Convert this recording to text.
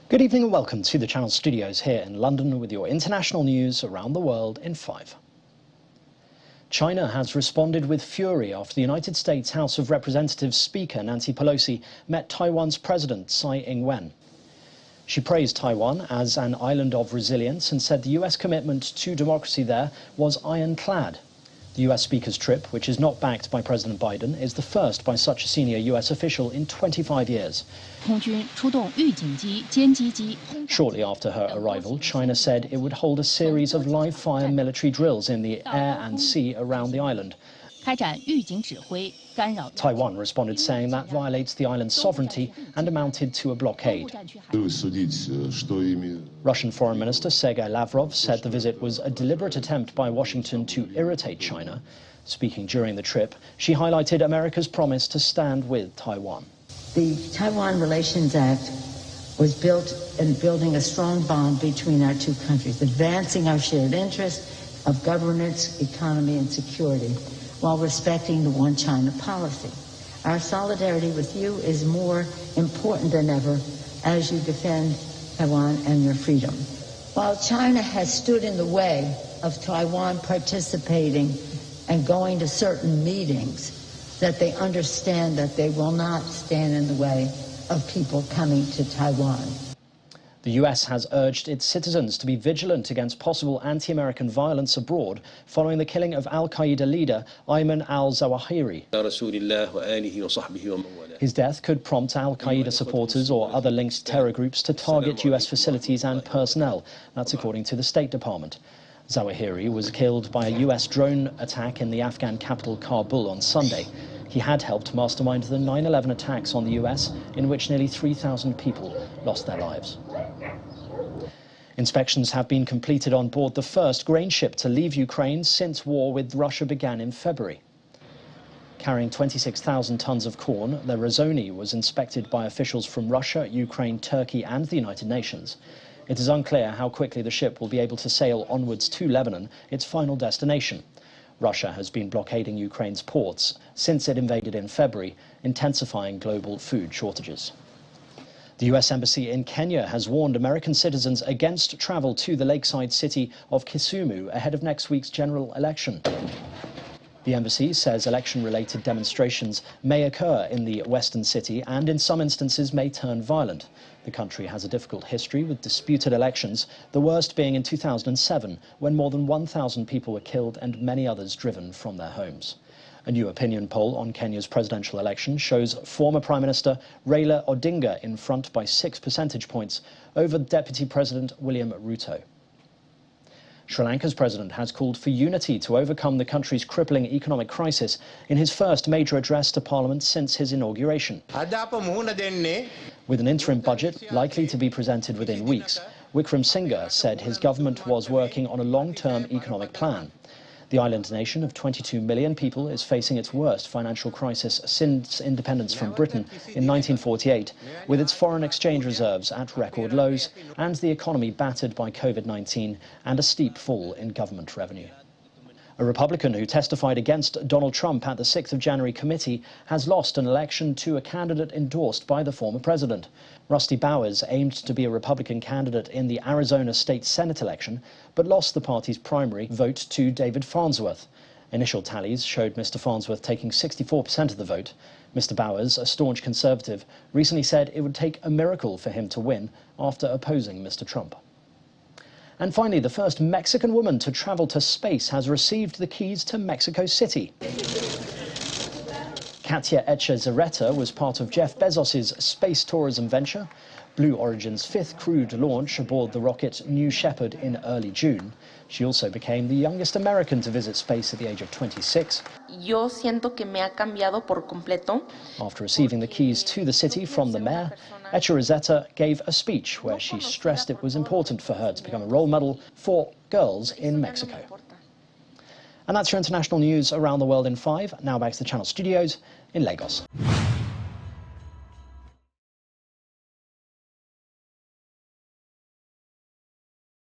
Good evening and welcome to the Channel Studios here in London with your international news around the world in 5. China has responded with fury after the United States House of Representatives Speaker Nancy Pelosi met Taiwan's President Tsai Ing-wen. She praised Taiwan as an island of resilience and said the US commitment to democracy there was ironclad. The US Speaker's trip, which is not backed by President Biden, is the first by such a senior US official in 25 years. Shortly after her arrival, China said it would hold a series of live-fire military drills in the air and sea around the island. Taiwan responded saying that violates the island's sovereignty and amounted to a blockade. Russian Foreign Minister Sergei Lavrov said the visit was a deliberate attempt by Washington to irritate China. Speaking during the trip, she highlighted America's promise to stand with Taiwan. The Taiwan Relations Act was built in building a strong bond between our two countries, advancing our shared interests of governance, economy, and security, while respecting the One China policy. Our solidarity with you is more important than ever as you defend Taiwan and your freedom. While China has stood in the way of Taiwan participating and going to certain meetings, that they understand that they will not stand in the way of people coming to Taiwan. The US has urged its citizens to be vigilant against possible anti-American violence abroad following the killing of al-Qaeda leader Ayman al-Zawahiri. His death could prompt al-Qaeda supporters or other linked terror groups to target US facilities and personnel. That's according to the State Department. Zawahiri was killed by a US drone attack in the Afghan capital Kabul on Sunday. He had helped mastermind the 9/11 attacks on the US, in which nearly 3,000 people lost their lives. Inspections have been completed on board the first grain ship to leave Ukraine since war with Russia began in February. Carrying 26,000 tons of corn, the Razoni was inspected by officials from Russia, Ukraine, Turkey and the United Nations. It is unclear how quickly the ship will be able to sail onwards to Lebanon, its final destination. Russia has been blockading Ukraine's ports since it invaded in February, intensifying global food shortages. The US Embassy in Kenya has warned American citizens against travel to the lakeside city of Kisumu ahead of next week's general election. The embassy says election-related demonstrations may occur in the western city and in some instances may turn violent. The country has a difficult history with disputed elections, the worst being in 2007, when more than 1,000 people were killed and many others driven from their homes. A new opinion poll on Kenya's presidential election shows former Prime Minister Raila Odinga in front by 6 percentage points over Deputy President William Ruto. Sri Lanka's president has called for unity to overcome the country's crippling economic crisis in his first major address to Parliament since his inauguration. With an interim budget likely to be presented within weeks, Wickremesinghe said his government was working on a long-term economic plan. The island nation of 22 million people is facing its worst financial crisis since independence from Britain in 1948, with its foreign exchange reserves at record lows and the economy battered by COVID-19 and a steep fall in government revenue. A Republican who testified against Donald Trump at the 6th of January committee has lost an election to a candidate endorsed by the former president. Rusty Bowers aimed to be a Republican candidate in the Arizona State Senate election, but lost the party's primary vote to David Farnsworth. Initial tallies showed Mr. Farnsworth taking 64% of the vote. Mr. Bowers, a staunch conservative, recently said it would take a miracle for him to win after opposing Mr. Trump. And finally, the first Mexican woman to travel to space has received the keys to Mexico City. Katia Echezarreta was part of Jeff Bezos's space tourism venture. Blue Origin's 5th crewed launch aboard the rocket New Shepard in early June. She also became the youngest American to visit space at the age of 26. Yo siento que me ha cambiado por completo. After receiving the keys to the city from the mayor, Echezarreta gave a speech where she stressed it was important for her to become a role model for girls in Mexico. And that's your international news around the world in 5. Now back to the Channel Studios in Lagos.